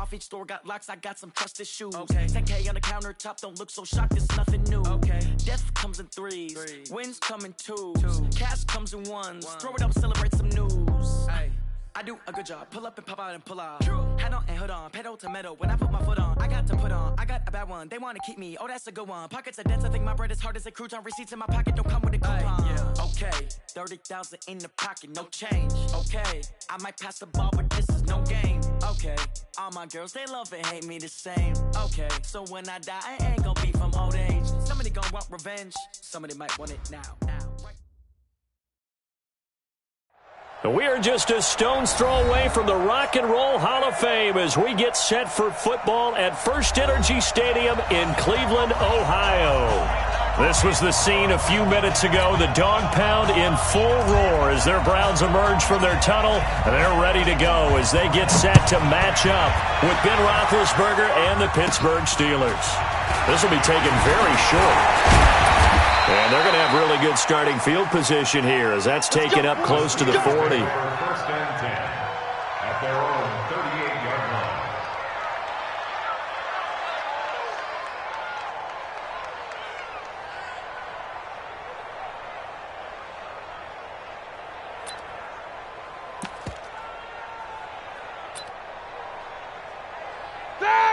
off, each store got locks, I got some trusted shoes. Okay. 10K on the countertop, don't look so shocked, it's nothing new. Okay. Death comes in threes, wins come in twos, cash comes in ones. Throw it up, celebrate some news. Ay. I do a good job, pull up and pop out and pull out. Head on and hood on, pedal to metal. When I put my foot on, I got to put on. I got a bad one, they want to keep me. Oh, that's a good one. Pockets are dense, I think my bread is hard as a crouton. Receipts in my pocket don't come with a coupon. Yeah. Okay, 30,000 in the pocket, no change. Okay, I might pass the ball, but this is no game. Okay, all my girls, they love and hate me the same. Okay, so when I die, I ain't gonna be from old age. Somebody gonna want revenge, somebody might want it now. We are just a stone's throw away from the Rock and Roll Hall of Fame as we get set for football at First Energy Stadium in Cleveland, Ohio. This was the scene a few minutes ago. The dog pound in full roar as their Browns emerge from their tunnel, and they're ready to go as they get set to match up with Ben Roethlisberger and the Pittsburgh Steelers. This will be taken very short. And they're going to have really good starting field position here as that's taken up close to the 40. First and 10 at their own 38-yard line.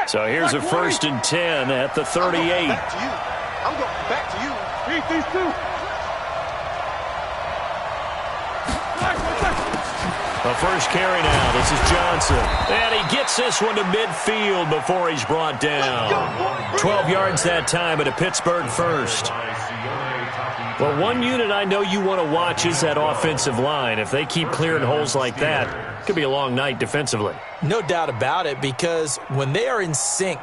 So here's a first and 10 at the 38. I'm going back to you. Beat these two. The first carry now. This is Johnson. And he gets this one to midfield before he's brought down. 12 yards that time at a Pittsburgh first. Well, one unit I know you want to watch is that offensive line. If they keep clearing holes like that, it could be a long night defensively. No doubt about it, because when they are in sync,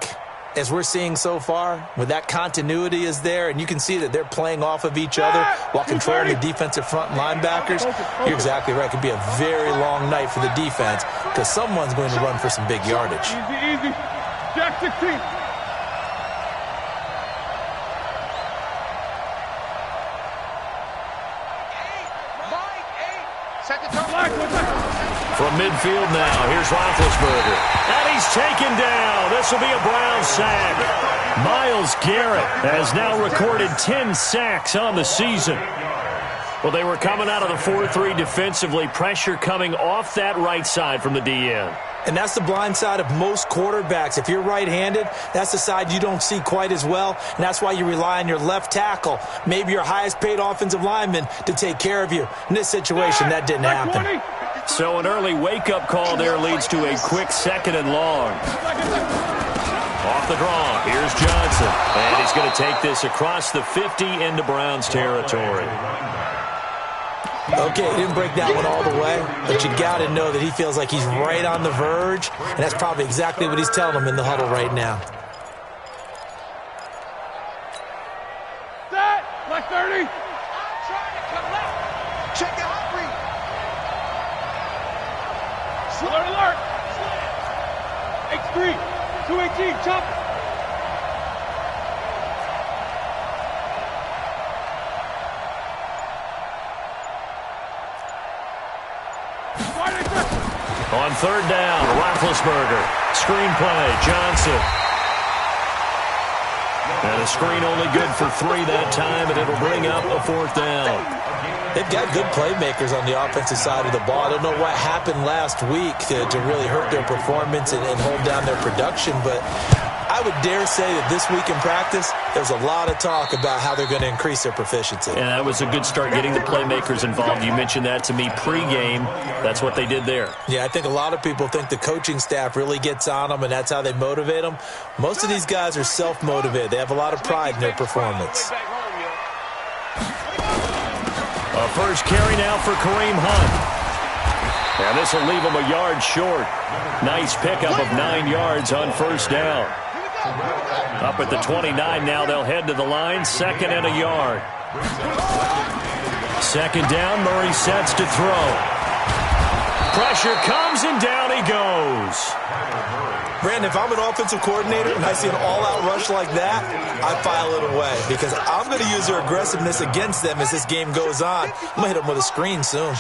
as we're seeing so far, when that continuity is there, and you can see that they're playing off of each other while controlling the defensive front linebackers, you're exactly right. It could be a very long night for the defense because someone's going to run for some big yardage. Easy. Jack 16. From midfield now, here's Roethlisberger. And he's taken down. This will be a Brown sack. Myles Garrett has now recorded 10 sacks on the season. Well, they were coming out of the 4-3 defensively. Pressure coming off that right side from the DN. And that's the blind side of most quarterbacks. If you're right-handed, that's the side you don't see quite as well, and that's why you rely on your left tackle, maybe your highest-paid offensive lineman, to take care of you. In this situation, that didn't happen. So an early wake-up call there leads to a quick second and long. Off the draw, here's Johnson. And he's going to take this across the 50 into Browns territory. Okay, he didn't break that one all the way, but you got to know that he feels like he's right on the verge, and that's probably exactly what he's telling him in the huddle right now. Set! Like 30! I'm trying to collect. Check out Aubrey. Alert! X3, 218, chopper. On third down, Roethlisberger. Screen play, Johnson. And a screen only good for 3 that time, and it'll bring up a fourth down. They've got good playmakers on the offensive side of the ball. I don't know what happened last week to really hurt their performance and hold down their production, but I would dare say that this week in practice, there's a lot of talk about how they're going to increase their proficiency. And that was a good start getting the playmakers involved. You mentioned that to me pregame. That's what they did there. Yeah, I think a lot of people think the coaching staff really gets on them, and that's how they motivate them. Most of these guys are self-motivated. They have a lot of pride in their performance. A first carry now for Kareem Hunt. And this will leave him a yard short. Nice pickup of 9 yards on first down. Up at the 29 now, they'll head to the line. 2nd and a yard. 2nd down, Murray sets to throw. Pressure comes, and down he goes. Brandon, if I'm an offensive coordinator and I see an all-out rush like that, I file it away because I'm going to use their aggressiveness against them as this game goes on. I'm going to hit them with a screen soon.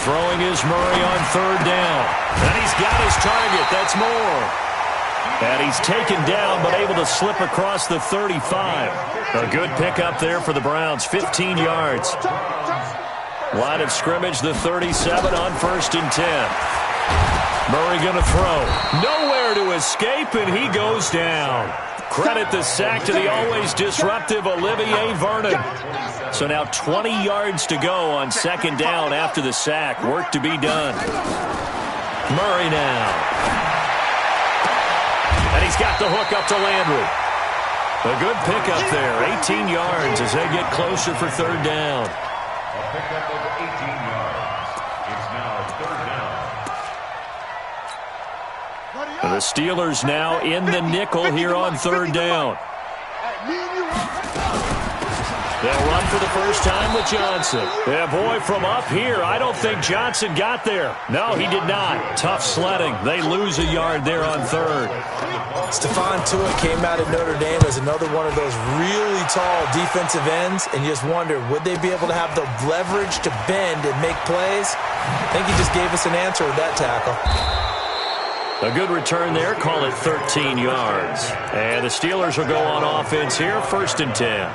Throwing is Murray on third down. And he's got his target. That's Moore. And he's taken down but able to slip across the 35. A good pickup there for the Browns. 15 yards. Line of scrimmage, the 37 on 1st and 10. Murray going to throw. Nowhere to escape, and he goes down. Credit the sack to the always disruptive Olivier Vernon. So now 20 yards to go on 2nd down after the sack. Work to be done. Murray now. And he's got the hook up to Landry. A good pickup there. 18 yards as they get closer for 3rd down. A pickup of 18 yards. It's now 3rd down. The Steelers now in the nickel here on 3rd down. They'll run for the first time with Johnson. Yeah, boy, from up here, I don't think Johnson got there. No, he did not. Tough sledding. They lose a yard there on 3rd. Stephon Tuitt came out of Notre Dame as another one of those really tall defensive ends, and you just wonder, would they be able to have the leverage to bend and make plays? I think he just gave us an answer with that tackle. A good return there. Call it 13 yards. And the Steelers will go on offense here. 1st and 10.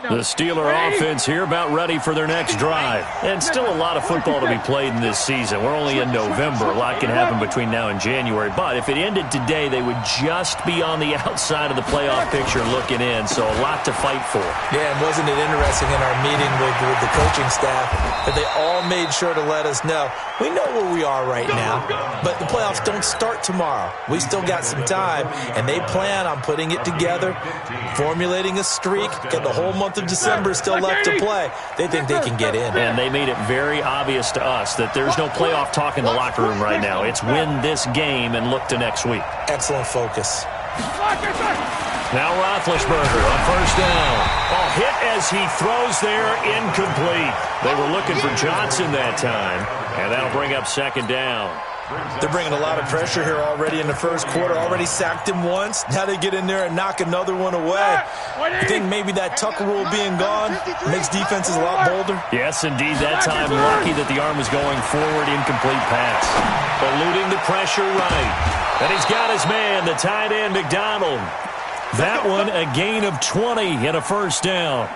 The Steeler offense here about ready for their next drive. And still a lot of football to be played in this season. We're only in November. A lot can happen between now and January. But if it ended today, they would just be on the outside of the playoff picture looking in. So a lot to fight for. Yeah, and wasn't it interesting in our meeting with the coaching staff that they all made sure to let us know, we know where we are right now, but the playoffs don't start tomorrow. We still got some time, and they plan on putting it together, formulating a streak, got the whole month of December still left to play. They think they can get in. And they made it very obvious to us that there's no playoff talk in the locker room right now. It's win this game and look to next week. Excellent focus. Now Roethlisberger on 1st down. Oh, hit as he throws there, incomplete. They were looking for Johnson that time, and that'll bring up 2nd down. They're bringing a lot of pressure here already in the 1st quarter. Already sacked him once. Now they get in there and knock another one away. I think maybe that Tucker rule being gone makes defenses a lot bolder. Yes, indeed. That time, lucky that the arm was going forward. Incomplete pass. Eluding the pressure right. And he's got his man, the tight end, McDonald. That one, a gain of 20 and a 1st down.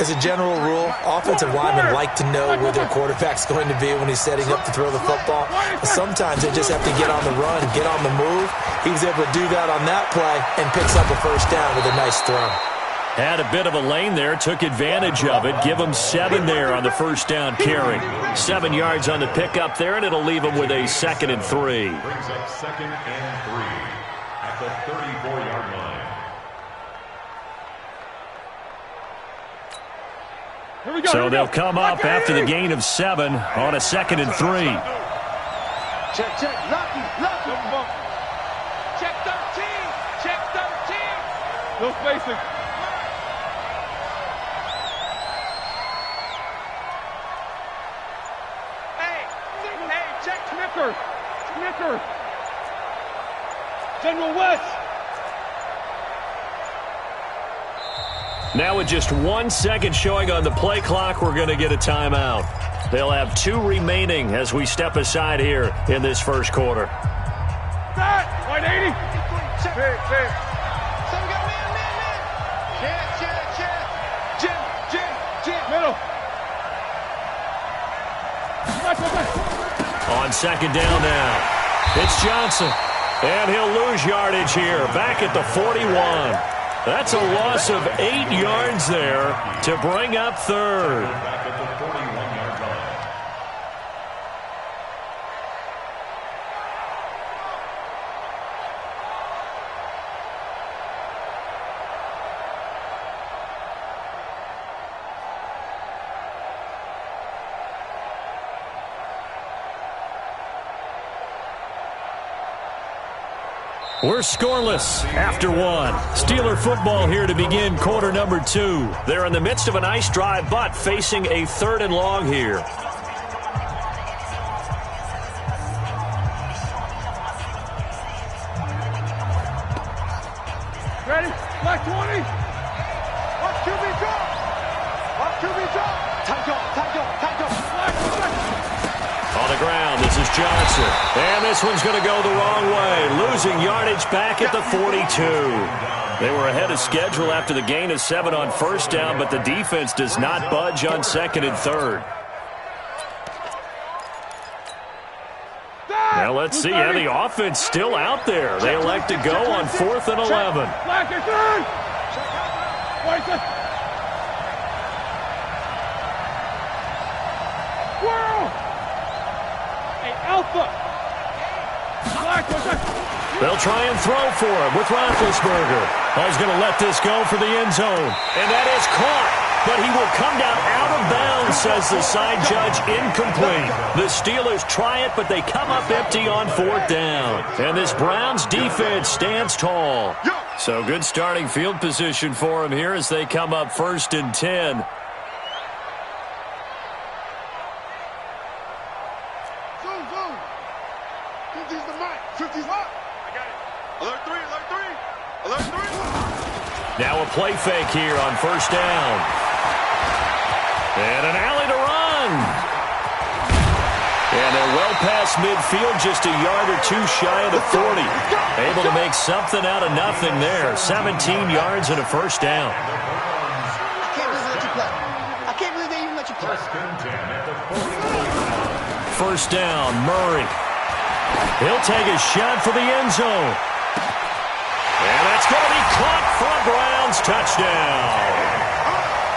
As a general rule, offensive linemen like to know where their quarterback's going to be when he's setting up to throw the football. But sometimes they just have to get on the run, get on the move. He was able to do that on that play and picks up a 1st down with a nice throw. Had a bit of a lane there, took advantage of it. Give him 7 there on the 1st down carry. 7 yards on the pickup there, and it'll leave him with a 2nd and 3. Brings up 2nd and 3 at the 34-yard line. So they'll come up after the gain of 7 on a 2nd and 3. Check, check, lucky. Check 13, check 13. No spacing. Hey, check Snicker. General West. Now with just 1 second showing on the play clock, we're going to get a timeout. They'll have 2 remaining as we step aside here in this 1st quarter. White 80. Check. So we got man. Check. Jim. Middle. On 2nd down now. It's Johnson. And he'll lose yardage here. Back at the 41. That's a loss of 8 yards there to bring up 3rd. Back at the 41-yard line. We're scoreless after 1. Steeler football here to begin quarter number 2. They're in the midst of a nice drive, but facing a 3rd and long here. Back 20. Watch QB drop. Watch QB drop. Tight go. On the ground, this is Johnson. And this one's going to go the wrong way, losing yardage back at the 42. They were ahead of schedule after the gain of 7 on first down, but the defense does not budge on second and third. Now let's see how the offense still out there. They elect to go on 4th and 11. They'll try and throw for him with Roethlisberger. Oh, he's going to let this go for the end zone. And that is caught. But he will come down out of bounds, says the side judge, incomplete. The Steelers try it, but they come up empty on 4th down. And this Browns defense stands tall. So good starting field position for him here as they come up 1st and 10. Now a play fake here on 1st down. And an alley to run. And they're well past midfield, just a yard or two shy of the 40. Able to make something out of nothing there. 17 yards and a 1st down. I can't believe they even let you play. 1st down, Murray. He'll take a shot for the end zone. And that's going to be caught for a Browns touchdown.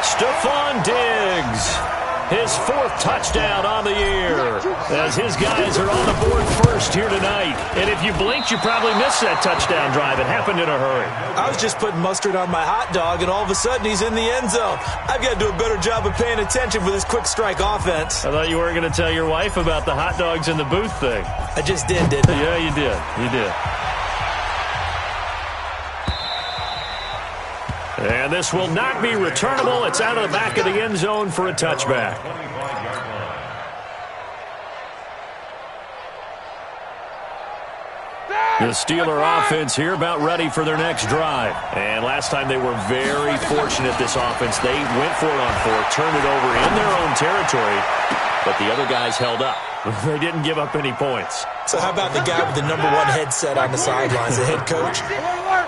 Stephon Diggs, his 4th touchdown on the year, as his guys are on the board first here tonight. And if you blinked, you probably missed that touchdown drive. It happened in a hurry. I was just putting mustard on my hot dog, and all of a sudden he's in the end zone. I've got to do a better job of paying attention for this quick strike offense. I thought you weren't going to tell your wife about the hot dogs in the booth thing. I just did, didn't I? Yeah, you did. You did. And this will not be returnable. It's out of the back of the end zone for a touchback. The Steeler offense here about ready for their next drive. And last time they were very fortunate, this offense. They went for it on 4th, turned it over in their own territory, but the other guys held up. They didn't give up any points. So how about the guy with the #1 headset on the sidelines, the head coach?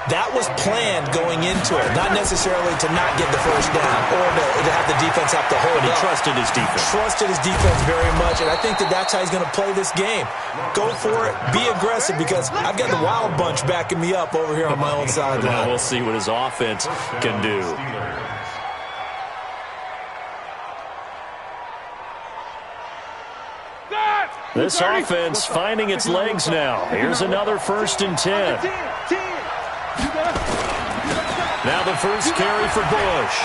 That was planned going into it, not necessarily to not get the 1st down or to have the defense have to hold But he up. trusted his defense. Trusted his defense very much, and I think that's how he's going to play this game. Go for it, be aggressive, because I've got the Wild Bunch backing me up over here on my own sideline. Now we'll see what his offense can do. This offense finding its legs now. Here's another 1st and 10. Now the first carry for Bush.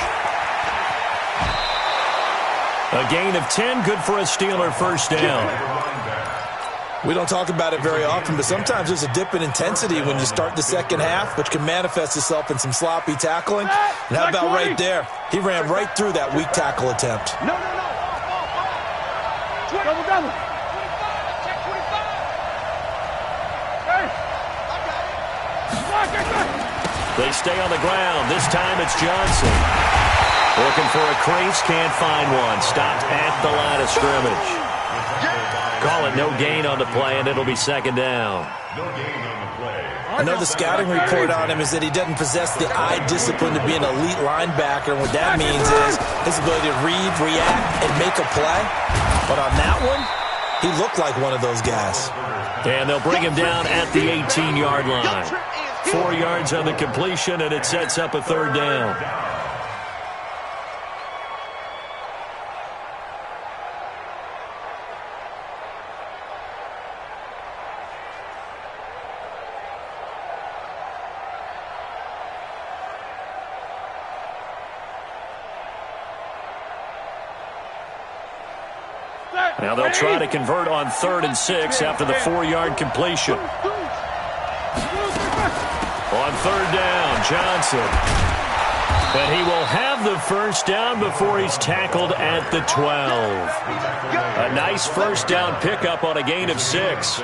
A gain of 10, good for a Steeler 1st down. We don't talk about it very often, but sometimes there's a dip in intensity when you start the second half, which can manifest itself in some sloppy tackling. And how about right there? He ran right through that weak tackle attempt. No. Double. They stay on the ground. This time it's Johnson. Looking for a crease, can't find one. Stopped at the line of scrimmage. Call it no gain on the play, and it'll be 2nd down. No gain on the play. I know the scouting report on him is that he doesn't possess the eye discipline to be an elite linebacker. And what that means is his ability to read, react, and make a play. But on that one, he looked like one of those guys. And they'll bring him down at the 18-yard line. 4 yards on the completion, and it sets up a 3rd down. Now they'll try to convert on 3rd and 6 after the 4-yard completion. On 3rd down, Johnson. And he will have the 1st down before he's tackled at the 12. A nice 1st down pickup on a gain of 6.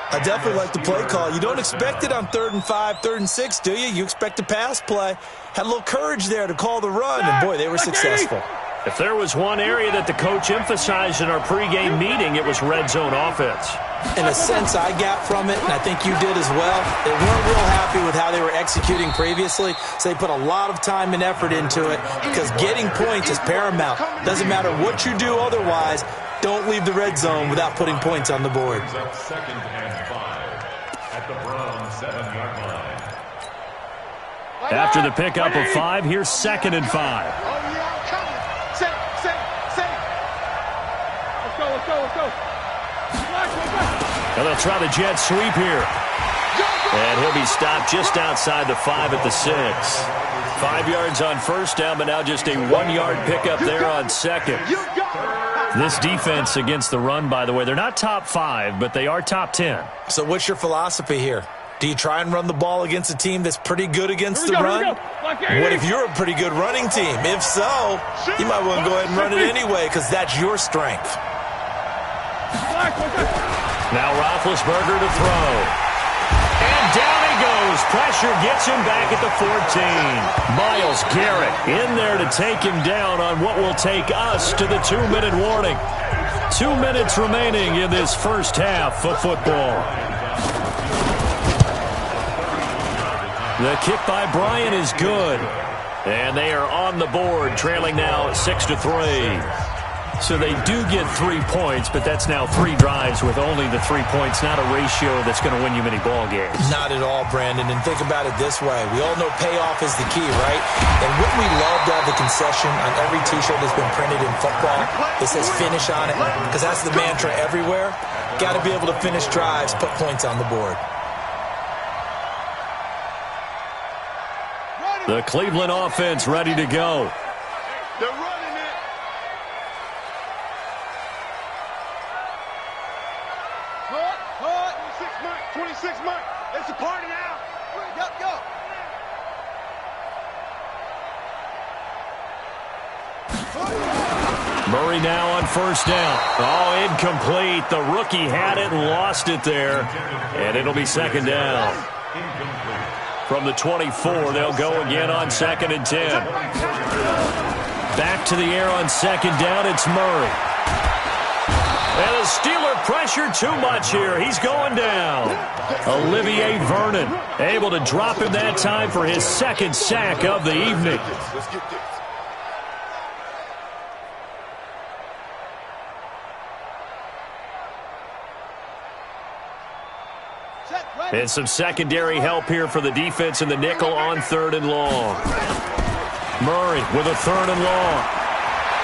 I definitely like the play call. You don't expect it on 3rd and 5, 3rd and 6, do you? You expect a pass play. Had a little courage there to call the run, and boy, they were successful. If there was one area that the coach emphasized in our pregame meeting, it was red zone offense. In a sense, I got from it, and I think you did as well. They weren't real happy with how they were executing previously, so they put a lot of time and effort into it because getting points is paramount. Doesn't matter what you do otherwise, don't leave the red zone without putting points on the board. 2nd and 5 at the Browns 7-yard line. After the pickup of 5, here's 2nd and 5. Oh, yeah, I'm coming. Set. Let's go. And they'll try the jet sweep here. And he'll be stopped just outside the 5 at the 6. 5 yards on 1st down, but now just a 1-yard pickup there on 2nd. This defense against the run, by the way, they're not top 5, but they are top 10. So what's your philosophy here? Do you try and run the ball against a team that's pretty good against the run? What if you're a pretty good running team? If so, you might want to go ahead and run it anyway because that's your strength. Now Roethlisberger to throw. And down he goes. Pressure gets him back at the 14. Myles Garrett in there to take him down on what will take us to the 2-minute warning. 2 minutes remaining in this first half of football. The kick by Bryant is good. And they are on the board, trailing now 6-3. So they do get 3 points, but that's now 3 drives with only the 3 points, not a ratio that's going to win you many ball games. Not at all, Brandon. And think about it this way. We all know payoff is the key, right? And wouldn't we love to have the concession on every T-shirt that's been printed in football that says finish on it? Because that's the mantra everywhere. Got to be able to finish drives, put points on the board. The Cleveland offense ready to go. They're running it. Hut. 26 Mike. It's a party now. Yep, go. Murray now on 1st down. Oh, incomplete. The rookie had it and lost it there. And it'll be 2nd down. From the 24, they'll go again on 2nd and 10. Back to the air on 2nd down, it's Murray. And the Steeler pressure too much here. He's going down. Olivier Vernon able to drop him that time for his 2nd sack of the evening. And some secondary help here for the defense in the nickel on 3rd and long. Murray with a 3rd and long.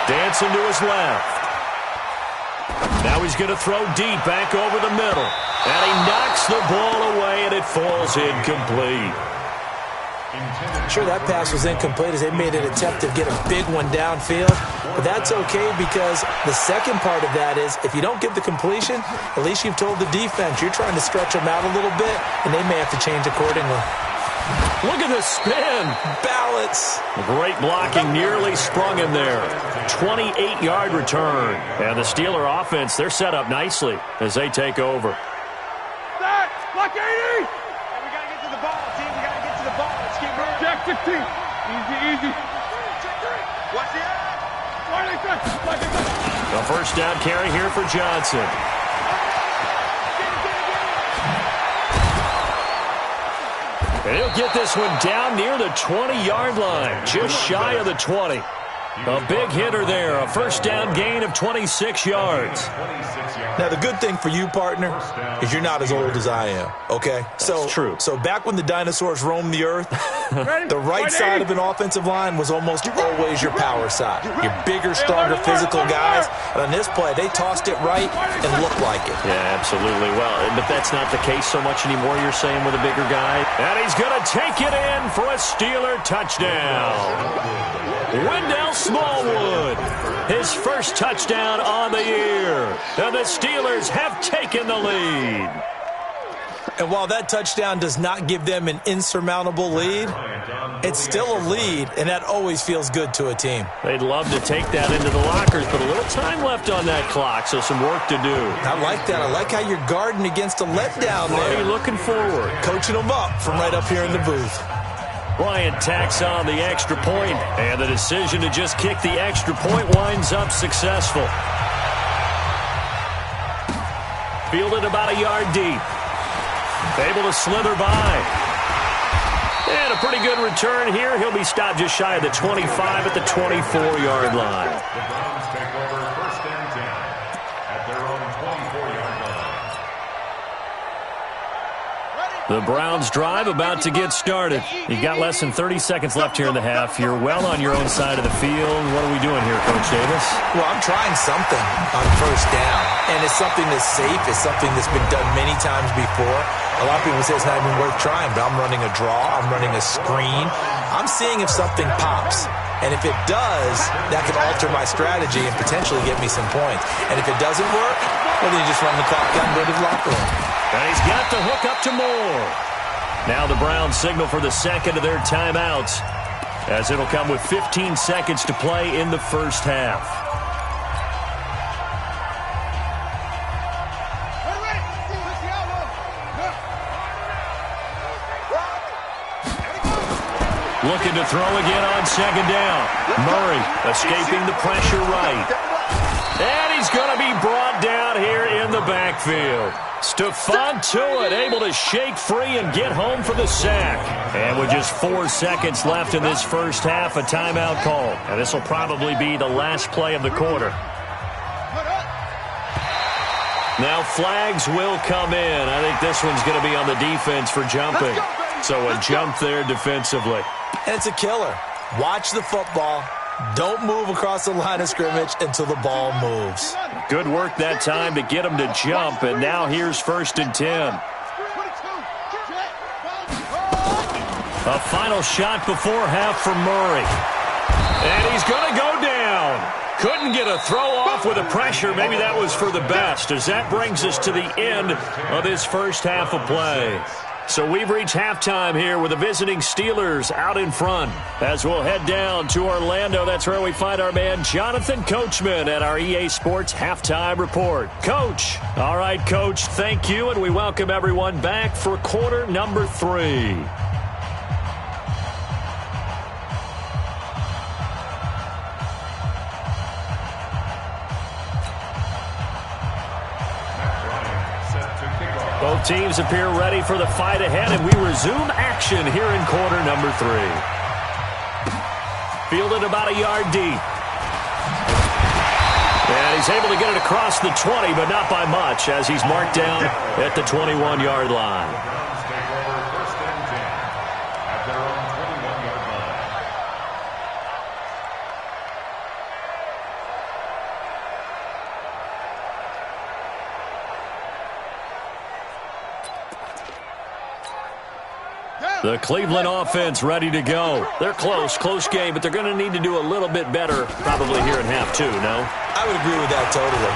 Dancing to his left. Now he's going to throw deep back over the middle. And he knocks the ball away, and it falls incomplete. Sure, that pass was incomplete as they made an attempt to get a big one downfield. But that's okay because the second part of that is if you don't get the completion, at least you've told the defense you're trying to stretch them out a little bit, and they may have to change accordingly. Look at the spin. Balance. Great blocking, nearly sprung him there. 28-yard return. And the Steeler offense, they're set up nicely as they take over. Block 80! We got to get to the ball, team. We got to get to the ball. Let's keep moving. Jack 16. Easy. Check 3. Watch the eye. A 1st down carry here for Johnson. And he'll get this one down near the 20-yard line, just shy of the 20. A big hitter there, a 1st down gain of 26 yards. Now, the good thing for you, partner, is you're not as old as I am, okay? That's true. So back when the dinosaurs roamed the earth, the right side of an offensive line was almost always your power side. Your bigger, stronger, physical guys. And on this play, they tossed it right and looked like it. Yeah, absolutely. Well, but that's not the case so much anymore, you're saying, with a bigger guy. And he's going to take it in for a Steeler touchdown. Wendell Smallwood, his 1st touchdown on the year. And the Steelers have taken the lead. And while that touchdown does not give them an insurmountable lead, it's still a lead, and that always feels good to a team. They'd love to take that into the lockers, but a little time left on that clock, so some work to do. I like that. I like how you're guarding against a letdown there. Marty looking forward. Coaching them up from right up here in the booth. Bryant tacks on the extra point, and the decision to just kick the extra point winds up successful. Fielded about a yard deep. Able to slither by. And a pretty good return here. He'll be stopped just shy of the 25 at the 24-yard line. The Browns take over 1st and 10 at their own 24-yard line. The Browns drive about to get started. You've got less than 30 seconds left here in the half. You're well on your own side of the field. What are we doing here, Coach Davis? Well, I'm trying something on 1st down, and it's something that's safe. It's something that's been done many times before. A lot of people say it's not even worth trying, but I'm running a draw. I'm running a screen. I'm seeing if something pops. And if it does, that could alter my strategy and potentially get me some points. And if it doesn't work, well, then you just run the clock down and go to the locker room. And he's got the hook up to Moore. Now the Browns signal for the second of their timeouts, as it'll come with 15 seconds to play in the first half. Looking to throw again on 2nd down. Murray escaping the pressure right. And he's going to be brought down here in the backfield. Stephon Tuitt able to shake free and get home for the sack. And with just 4 seconds left in this first half, a timeout call. And this will probably be the last play of the quarter. Now flags will come in. I think this one's going to be on the defense for jumping. So a jump there defensively. And it's a killer. Watch the football. Don't move across the line of scrimmage until the ball moves. Good work that time to get him to jump, and now here's 1st and 10. A final shot before half for Murray. And he's going to go down. Couldn't get a throw off with the pressure. Maybe that was for the best, as that brings us to the end of this first half of play. So we've reached halftime here with the visiting Steelers out in front. As we'll head down to Orlando, that's where we find our man Jonathan Coachman at our EA Sports Halftime Report. Coach. All right, Coach, thank you, and we welcome everyone back for quarter number 3. Both teams appear ready for the fight ahead, and we resume action here in quarter number 3. Fielded about a yard deep. And he's able to get it across the 20, but not by much, as he's marked down at the 21-yard line. The Browns take over 1st and 10 at their own 21-yard line. The Cleveland offense ready to go. They're close game, but they're going to need to do a little bit better probably here in half 2, no? I would agree with that totally.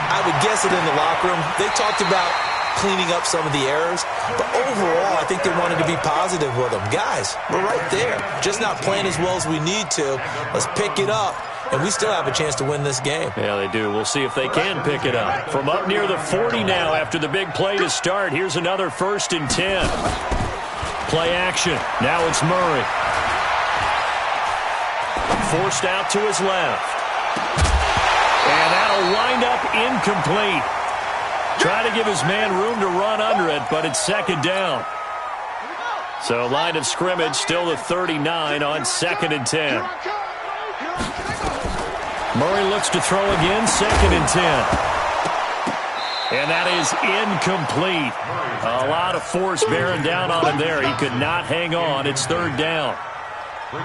I would guess it in the locker room. They talked about cleaning up some of the errors, but overall, I think they wanted to be positive with them. Guys, we're right there. Just not playing as well as we need to. Let's pick it up, and we still have a chance to win this game. Yeah, they do. We'll see if they can pick it up. From up near the 40 now after the big play to start, here's another 1st and 10. Play action. Now it's Murray. Forced out to his left. And that'll wind up incomplete. Try to give his man room to run under it, but it's 2nd down. So line of scrimmage still the 39 on 2nd and 10. Murray looks to throw again, 2nd and 10. And that is incomplete. A lot of force bearing down on him there. He could not hang on. It's 3rd down.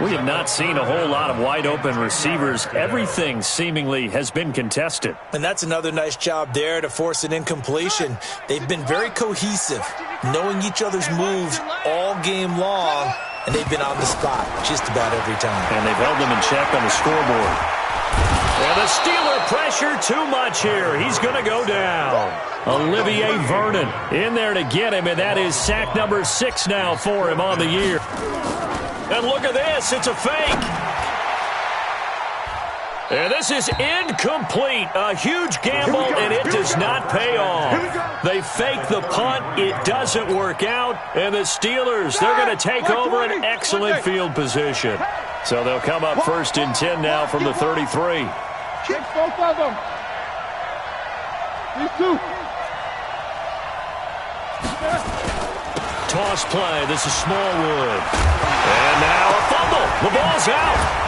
We have not seen a whole lot of wide-open receivers. Everything seemingly has been contested. And that's another nice job there to force an incompletion. They've been very cohesive, knowing each other's moves all game long, and they've been on the spot just about every time. And they've held them in check on the scoreboard. And the Steeler pressure too much here. He's going to go down. Olivier Vernon in there to get him, and that is sack number 6 now for him on the year. And look at this. It's a fake. And this is incomplete. A huge gamble, and it does not pay off. They fake the punt. It doesn't work out. And the Steelers, they're going to take over an excellent field position. So they'll come up 1st and 10 now from the 33. Kick both of them. These two. Toss play. This is Smallwood. And now a fumble. The ball's out.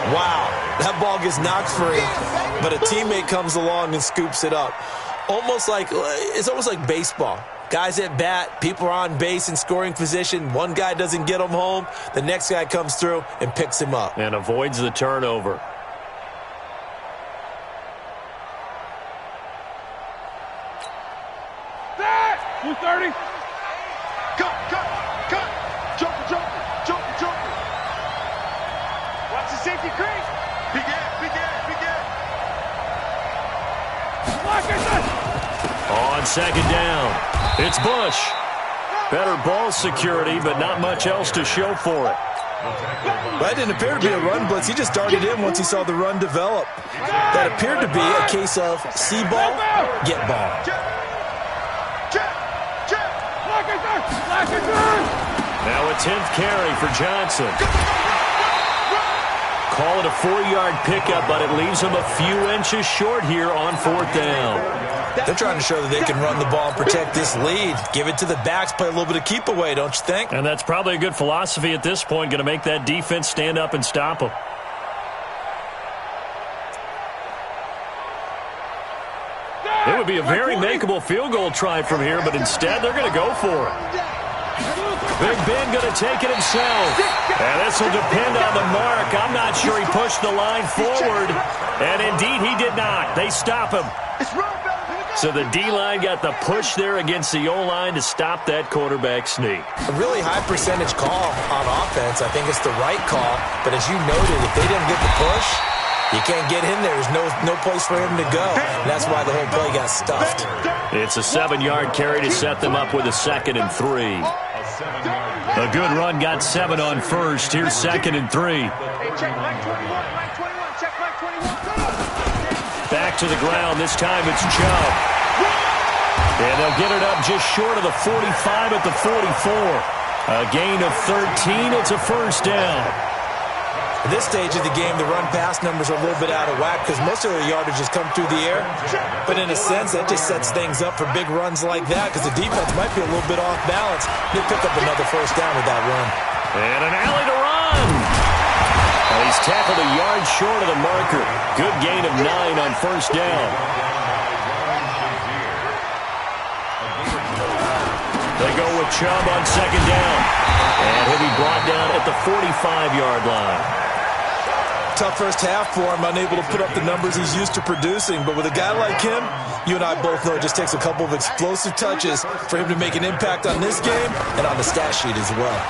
Wow, that ball gets knocked free, but a teammate comes along and scoops it up. It's almost like baseball. Guys at bat, people are on base in scoring position. One guy doesn't get him home. The next guy comes through and picks him up. And avoids the turnover. That! 230. Cut. Jumper. Watch the safety creep. Big air. On 2nd down, it's Bush. Better ball security, but not much else to show for it. That didn't appear to be a run blitz. He just darted in once he saw the run develop. That appeared to be a case of see ball, get ball. Now a 10th carry for Johnson. Call it a 4-yard pickup, but it leaves him a few inches short here on 4th down. They're trying to show that they can run the ball and protect this lead. Give it to the backs, play a little bit of keep away, don't you think? And that's probably a good philosophy at this point, going to make that defense stand up and stop them. It would be a very makeable field goal try from here, but instead they're going to go for it. Big Ben going to take it himself. And this will depend on the mark. I'm not sure he pushed the line forward. And indeed he did not. They stop him. So the D-line got the push there against the O-line to stop that quarterback sneak. A really high percentage call on offense. I think it's the right call. But as you noted, if they didn't get the push, you can't get in there. There's no place for him to go. And that's why the whole play got stuffed. It's a 7-yard carry to set them up with a 2nd and 3. A good run got 7 on 1st. Here's 2nd and 3. Back to the ground. This time it's Chubb. And they'll get it up just short of the 45 at the 44. A gain of 13. It's a 1st down. At this stage of the game, the run-pass numbers are a little bit out of whack because most of the yardage has come through the air. But in a sense, that just sets things up for big runs like that because the defense might be a little bit off balance. They pick up another 1st down with that run. And an alley to run. And he's tackled a yard short of the marker. Good gain of 9 on 1st down. They go with Chubb on 2nd down. And he'll be brought down at the 45-yard line. Tough first half for him, unable to put up the numbers he's used to producing. But with a guy like him, you and I both know it just takes a couple of explosive touches for him to make an impact on this game and on the stat sheet as well.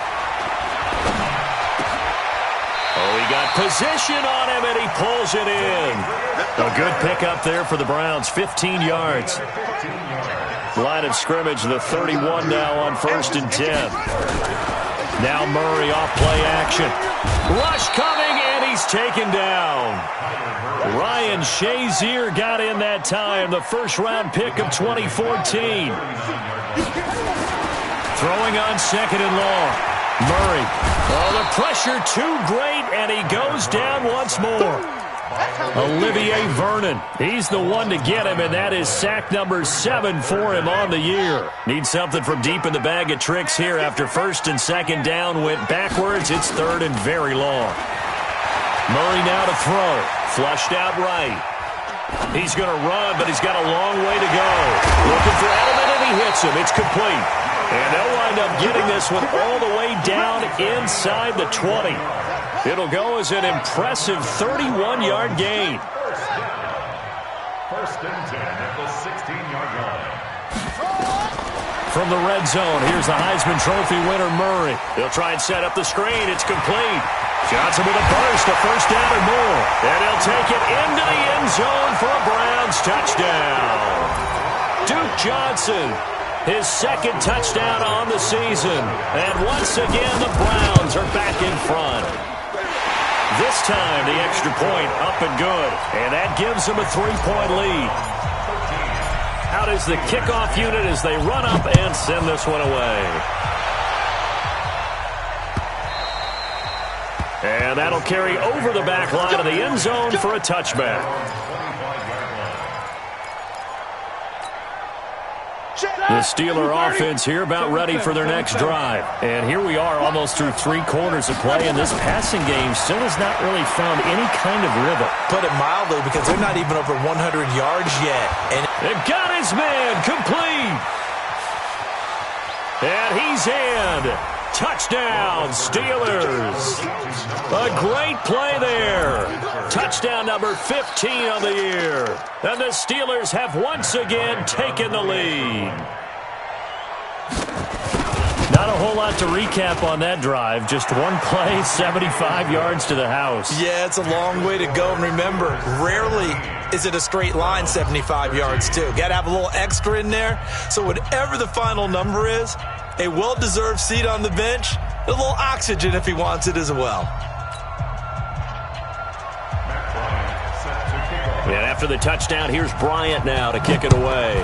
Oh, he got position on him, and he pulls it in. A good pickup there for the Browns, 15 yards. Line of scrimmage, the 31 now on 1st and 10. Now Murray off play action. Rush coming, and he's taken down. Ryan Shazier got in that time, the 1st-round pick of 2014. Throwing on 2nd and long. Murray. Oh, the pressure too great, and he goes down once more. Olivier Vernon. He's the one to get him, and that is sack number 7 for him on the year. Needs something from deep in the bag of tricks here after 1st and 2nd down went backwards. It's 3rd and very long. Murray now to throw. Flushed out right. He's going to run, but he's got a long way to go. Looking for Edelman, and he hits him. It's complete. And they'll wind up getting this one all the way down inside the 20. It'll go as an impressive 31-yard gain. 1st and 10 at the 16-yard line. From the red zone, here's the Heisman Trophy winner, Murray. They'll try and set up the screen. It's complete. Johnson with a burst, a 1st down or more. And he'll take it into the end zone for a Browns touchdown. Duke Johnson, his second touchdown on the season. And once again, the Browns are back in front. This time, the extra point up and good. And that gives them a 3-point lead. Out is the kickoff unit as they run up and send this one away. And that'll carry over the back line of the end zone for a touchback. The Steeler offense here about ready for their next drive. And here we are almost through 3 quarters of play, and this passing game still has not really found any kind of rhythm. Put it mildly, because they're not even over 100 yards yet. And they've got his man complete. And he's in. Touchdown, Steelers. A great play there. Touchdown number 15 on the year. And the Steelers have once again taken the lead. Not a whole lot to recap on that drive. Just one play, 75 yards to the house. Yeah, it's a long way to go. And remember, rarely is it a straight line 75 yards, too. Got to have a little extra in there. So whatever the final number is, a well-deserved seat on the bench, a little oxygen if he wants it as well. And after the touchdown, here's Bryant now to kick it away.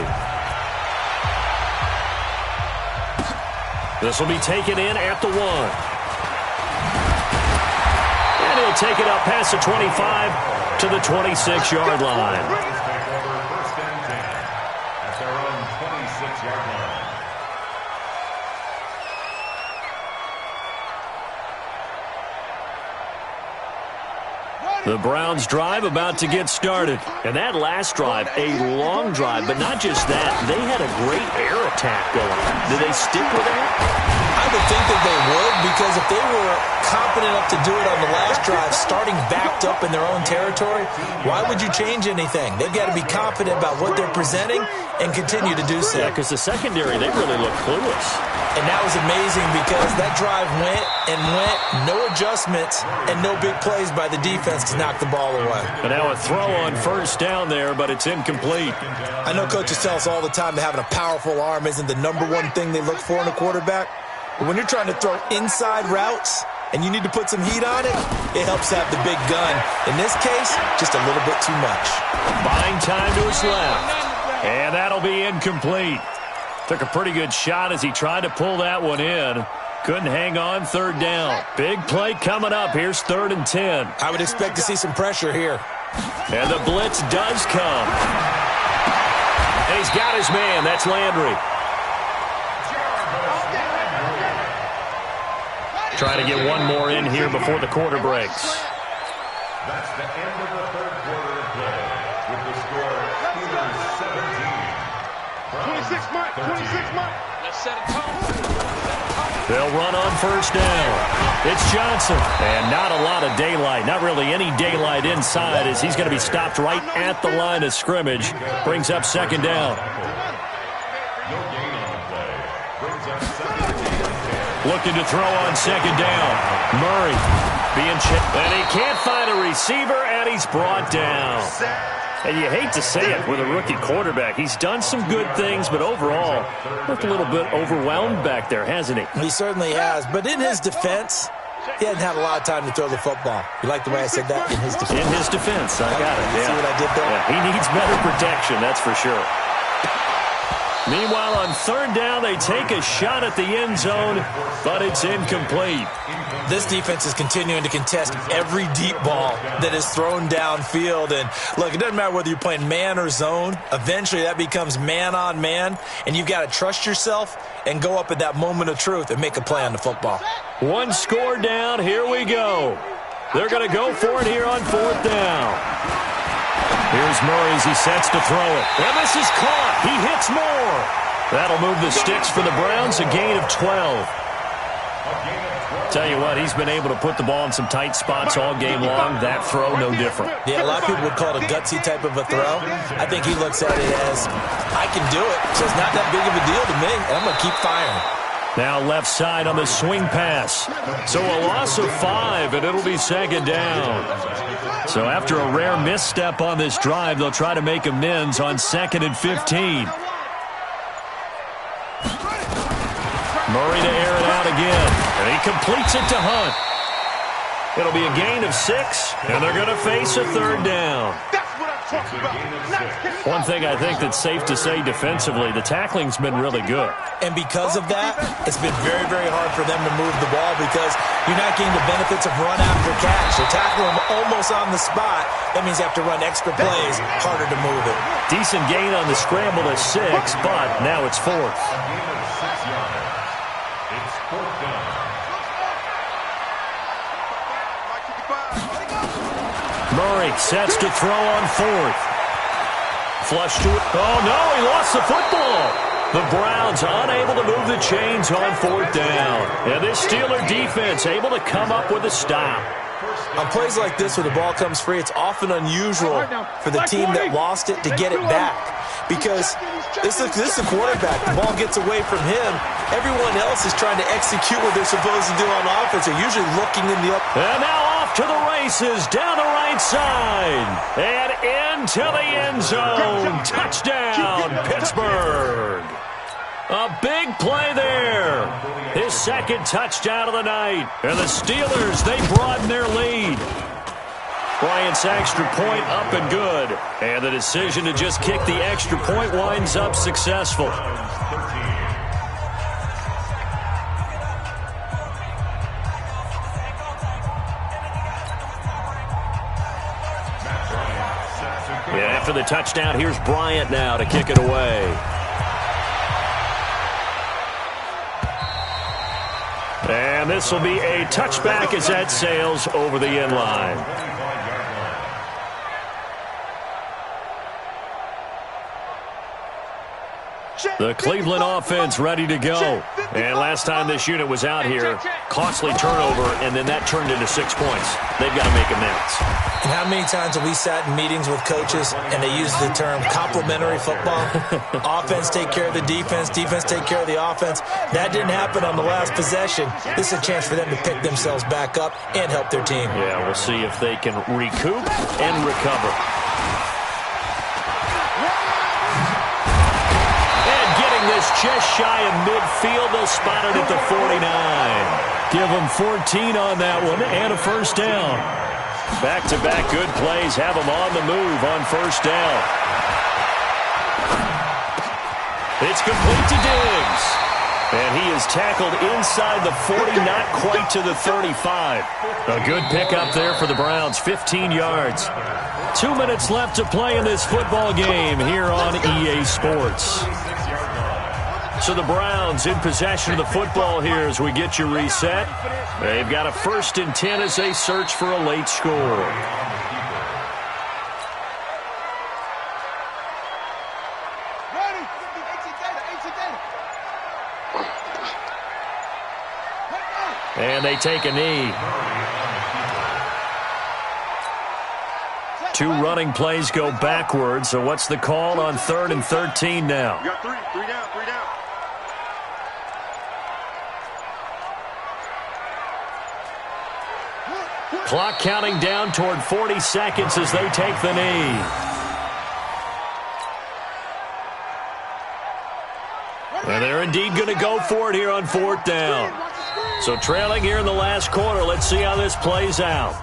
This will be taken in at the 1. And he'll take it up past the 25 to the 26-yard line. First and 10 at their own 26-yard line. The Browns drive about to get started. And that last drive, a long drive, but not just that. They had a great air attack going. Did they stick with that? I would think that they would, because if they were confident enough to do it on the last drive, starting backed up in their own territory, why would you change anything? They've got to be confident about what they're presenting and continue to do so. Yeah, because the secondary, they really look clueless. And that was amazing, because that drive went and went, no adjustments, and no big plays by the defense to knock the ball away. And now a throw on first down there, but it's incomplete. I know coaches tell us all the time that having a powerful arm isn't the number one thing they look for in a quarterback. But when you're trying to throw inside routes and you need to put some heat on it, it helps have the big gun. In this case, just a little bit too much. Buying time to his left. And that'll be incomplete. Took a pretty good shot as he tried to pull that one in. Couldn't hang on third down. Big play coming up. Here's 3rd and 10. I would expect to see some pressure here. And the blitz does come. And he's got his man. That's Landry. Trying to get one more in here before the quarter breaks. That's the end of the 3rd quarter of play, with the score Steelers 17. 26 months. 26 months. Let's set a tone. They'll run on first down. It's Johnson. And not a lot of daylight. Not really any daylight inside, as he's going to be stopped right at the line of scrimmage. Brings up 2nd down. No gain on the play. Brings up 2nd and 10. Looking to throw on 2nd down. Murray being chipped. And he can't find a receiver, and he's brought down. And you hate to say it with a rookie quarterback. He's done some good things, but overall, looked a little bit overwhelmed back there, hasn't he? He certainly has. But in his defense, he hasn't had a lot of time to throw the football. You like the way I said that? In his defense. In his defense, I got it. Yeah. See what I did there? Yeah, he needs better protection, that's for sure. Meanwhile, on 3rd down, they take a shot at the end zone, but it's incomplete. This defense is continuing to contest every deep ball that is thrown downfield. And look, it doesn't matter whether you're playing man or zone. Eventually, that becomes man on man, and you've got to trust yourself and go up at that moment of truth and make a play on the football. One score down. Here we go. They're going to go for it here on 4th down. Here's Murray as he sets to throw it. And this is caught. He hits more. That'll move the sticks for the Browns, a gain of 12. Tell you what, he's been able to put the ball in some tight spots all game long. That throw, no different. Yeah, a lot of people would call it a gutsy type of a throw. I think he looks at it as, I can do it, so it's not that big of a deal to me, and I'm going to keep firing. Now left side on the swing pass. So a loss of 5, and it'll be 2nd down. So after a rare misstep on this drive, they'll try to make amends on 2nd and 15. Murray to air it out again, and he completes it to Hunt. It'll be a gain of 6, and they're going to face a third down. One thing I think that's safe to say defensively, the tackling's been really good. And because of that, it's been very, very hard for them to move the ball because you're not getting the benefits of run after catch. They're tackling them almost on the spot. That means you have to run extra plays, harder to move it. Decent gain on the scramble to 6, but now it's 4th. A gain of 6 yards. It's 4th down. Murray sets to throw on 4th. Flush to it. Oh, no, he lost the football. The Browns unable to move the chains on 4th down. And this Steeler defense able to come up with a stop. On plays like this where the ball comes free, it's often unusual for the team that lost it to get it back. Because this is a quarterback. The ball gets away from him. Everyone else is trying to execute what they're supposed to do on offense. They're usually looking in the up. And now off to the races, down the right side, and into the end zone. Touchdown, Pittsburgh. A big play there. His second touchdown of the night. And the Steelers, they broaden their lead. Bryant's extra point up and good. And the decision to just kick the extra point winds up successful. Yeah, after the touchdown, here's Bryant now to kick it away. And this will be a touchback as that sails over the end line. The Cleveland offense ready to go. And last time this unit was out here, costly turnover, and then that turned into 6 points. They've got to make amends. And how many times have we sat in meetings with coaches and they use the term complementary football? Offense take care of the defense, defense take care of the offense. That didn't happen on the last possession. This is a chance for them to pick themselves back up and help their team. Yeah, we'll see if they can recoup and recover. This just shy of midfield. They'll spot it at the 49. Give them 14 on that one and a first down. Back-to-back good plays have them on the move on first down. It's complete to Diggs. And he is tackled inside the 40, not quite to the 35. A good pickup there for the Browns, 15 yards. 2 minutes left to play in this football game here on EA Sports. So the Browns in possession of the football here as we get you reset. They've got a 1st and 10 as they search for a late score. And they take a knee. 2 running plays go backwards. So what's the call on 3rd and 13 now? You got three down. Clock counting down toward 40 seconds as they take the knee. And they're indeed going to go for it here on 4th down. So trailing here in the last quarter, let's see how this plays out.